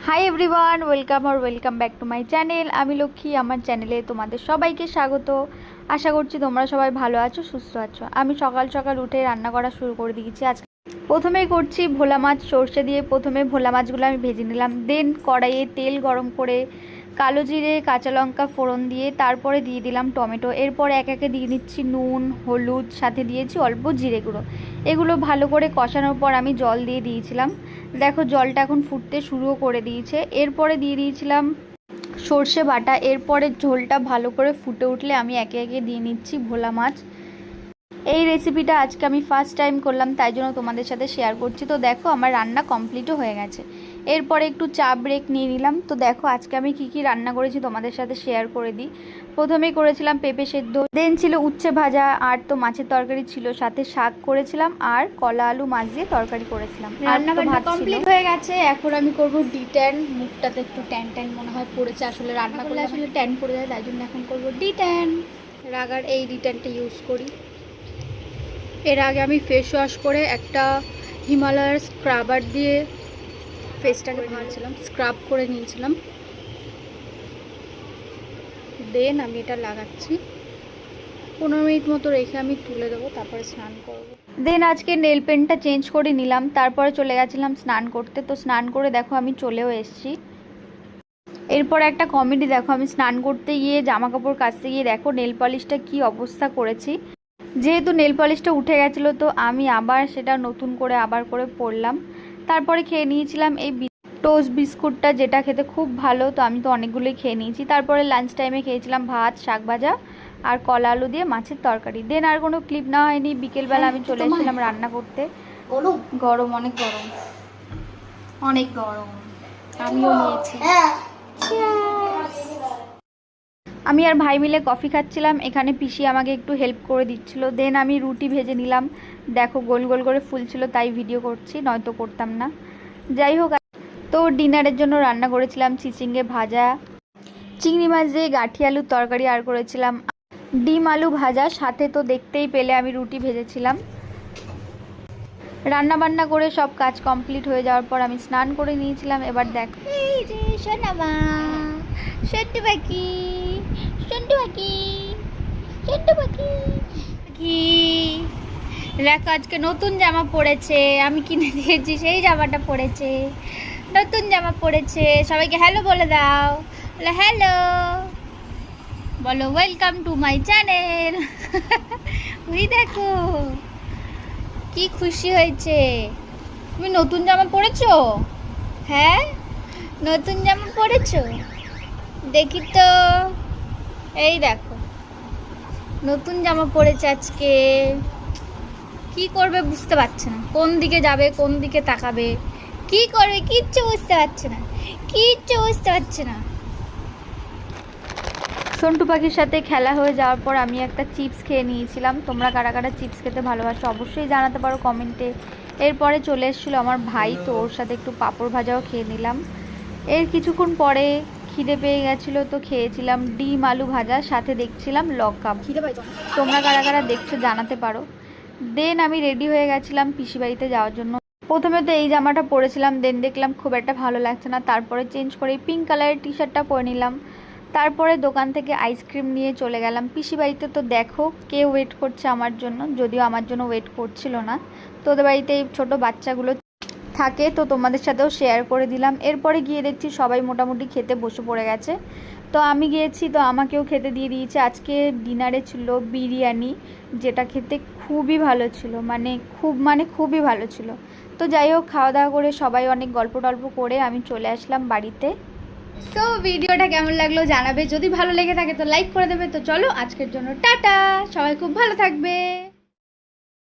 Hi everyone, welcome back to my channel. আমি লক্ষ্মী, আমার চ্যানেলে তোমাদের সবাইকে স্বাগত। আশা করছি তোমরা সবাই ভালো আছো, সুস্থ আছো। আমি সকাল সকাল উঠে রান্না করা শুরু করে দিয়েছি। আজ প্রথমেই করছি ভোলা মাছ সর্ষে দিয়ে। প্রথমে ভোলা মাছগুলো আমি ভেজে নিলাম, দেন কড়াইয়ে তেল গরম করে কালো জিরে কাঁচা লঙ্কা ফোড়ন দিয়ে তারপরে দিয়ে দিলাম টমেটো। এরপর এক একে দিয়ে দিচ্ছি নুন, হলুদ, সাথে দিয়েছি অল্প জিরে গুঁড়ো। এগুলো ভালো করে কষানোর পর আমি জল দিয়ে দিয়েছিলাম। দেখো জলটা এখন ফুটতে শুরুও করে দিয়েছে। এরপরে দিয়ে দিয়েছিলাম সর্ষে বাটা। এরপরে ঝোলটা ভালো করে ফুটে উঠলে আমি একে একে দিয়ে নিচ্ছি ভোলা মাছ। এই রেসিপিটা আজকে আমি ফার্স্ট টাইম করলাম, তাই জন্য তোমাদের সাথে শেয়ার করছি। তো দেখো আমার রান্না কমপ্লিটও হয়ে গেছে। এরপরে একটু চা ব্রেক নিয়ে নিলাম। তো দেখো আজকে আমি কি রান্না করেছি তোমাদের সাথে শেয়ার করে দিই। প্রথমেই করেছিলাম পেঁপে সেদ্ধ, দেন ছিল উচ্ছে ভাজা, আর তো মাছের তরকারি ছিল, সাথে শাক করেছিলাম, আর কলা আলু মাছ দিয়ে তরকারি করেছিলাম। রান্না কমপ্লিট হয়ে গেছে। এখন আমি করব ডিট্যান। মুখটাতে একটু ট্যান ট্যান মনে হয় পড়েছে, আসলে রান্না করলে আসলে ট্যান পড়ে যায়, তাই জন্য এখন করব ডিট্যান। রাগার এই ডিট্যানটা ইউজ করি। এর আগে আমি ফেস ওয়াশ করে একটা হিমালয়ার স্ক্রাবার দিয়ে ফেসটাকে ভালোছিলাম, স্ক্রাব করে নিয়েছিলাম। দেন আমি এটা লাগাচ্ছি, 15 মিনিট মতো রেখে আমি তুলে দেবো, তারপরে স্নান করবো। দেন আজকে নেল পেন্টটা চেঞ্জ করে নিলাম, তারপরে চলে গেছিলাম স্নান করতে। তো স্নান করে দেখো আমি চলেও এসেছি। এরপর একটা কমেডি দেখো, আমি স্নান করতে গিয়ে জামা কাপড় কাচতে গিয়ে দেখো নেল পলিশটা কি অবস্থা করেছি। যেহেতু নেল পলিশটা উঠে গেছিলো, তো আমি আবার সেটা নতুন করে পরলাম। তারপরে খেয়ে নিয়েছিলাম এই টোস্ট বিস্কুটটা, যেটা খেতে খুব ভালো। তো আমি তো অনেকগুলোই খেয়ে নিয়েছি। তারপরে লাঞ্চ টাইমে খেয়েছিলাম ভাত, শাক ভাজা, আর কলা আলু দিয়ে মাছের তরকারি। দেন আর কোনো ক্লিপ নেওয়া হয়নি। বিকেলবেলা আমি চলে এসেছিলাম রান্না করতে। গরম, অনেক গরম, অনেক গরম। আমিও নিয়েছি। আমি আর ভাই মিলে কফি খাচ্ছিলাম। এখানে পিসি আমাকে একটু হেল্প করে দিচ্ছিল। দেন আমি রুটি ভেজে নিলাম। দেখো গোল গোল করে ফুলছিল, তাই ভিডিও করছি, নয়তো করতাম না। যাই হোক, তো ডিনারের জন্য রান্না করেছিলাম চিচিঙ্গে ভাজা, চিংড়ি মাছ দিয়ে গাঠি আলুর তরকারি, আর করেছিলাম ডিম আলু ভাজা। সাথে তো দেখতেই পেলে আমি রুটি ভেজেছিলাম। রান্না বান্না করে সব কাজ কমপ্লিট হয়ে যাওয়ার পর আমি স্নান করে নিয়েছিলাম। এবার দেখ এই যে সোনামা, সন্টু পাখি, সন্টু পাখি, সন্টু পাখি কি দেখো আজকে নতুন জামা পরেছে, আমি কিনে দিয়েছি সেই জামাটা পরেছে। নতুন জামা পরেছে। সবাইকে হ্যালো বলে দাও, বলে হ্যালো, বলো ওয়েলকাম টু মাই চ্যানেল। ওই দেখো কি খুশি হয়েছে। তুমি নতুন জামা পরেছো? হ্যাঁ, নতুন জামা পরেছো, দেখি তো। এই দেখো নতুন জামা পরেছে আজকে। কি করবে বুঝতে পারছে না, কোন দিকে যাবে, কোন দিকে তাকাবে, কি করবে কিচ্ছু বুঝতে পারছে না, কিচ্ছু বুঝতে পারছে না। সন্টু পাখির সাথে খেলা হয়ে যাওয়ার পর আমি একটা চিপস খেয়ে নিয়েছিলাম। তোমরা কারা কারা চিপস খেতে ভালোবাসো অবশ্যই জানাতে পারো কমেন্টে। এরপরে চলে এসেছিলো আমার ভাই, তো ওর সাথে একটু পাঁপড় ভাজাও খেয়ে নিলাম। এর কিছুক্ষণ পরে খিদে পেয়ে গেছিলো, তো খেয়েছিলাম ডিম আলু ভাজা, সাথে দেখছিলাম লঙ্কা। খিদে পাই, তোমরা কারা কারা দেখছো জানাতে পারো। দেন আমি রেডি হয়ে গেছিলাম পিসি বাড়িতে যাওয়ার জন্য। প্রথমে তো এই জামাটা পরেছিলাম, দেন দেখলাম খুব একটা ভালো লাগছে না, তারপরে চেঞ্জ করে পিঙ্ক কালারের টি শার্টটা পরে নিলাম। তারপরে দোকান থেকে আইসক্রিম নিয়ে চলে গেলাম পিসি বাড়িতে। তো দেখো কে ওয়েট করছে আমার জন্য, যদিও আমার জন্য ওয়েট করছিল না। তো ওদের বাড়িতে এই ছোটো বাচ্চাগুলো থাকে, তো তোমাদের সাথেও শেয়ার করে দিলাম। এরপরে গিয়ে দেখছি সবাই মোটামুটি খেতে বসে পড়ে গেছে। তো আমি গিয়েছি, তো আমাকেও খেতে দিয়ে দিয়েছে। আজকে ডিনারে ছিল বিরিয়ানি, যেটা খেতে খুবই ভালো ছিল, খুবই ভালো ছিল। তো যাই হোক, খাওয়া দাওয়া করে সবাই অনেক গল্প টল্প করে আমি চলে আসলাম বাড়িতে। তো ভিডিওটা কেমন লাগলো জানাবে, যদি ভালো লেগে থাকে তো লাইক করে দেবে। তো চলো আজকের জন্য টাটা, সবাই খুব ভালো থাকবে।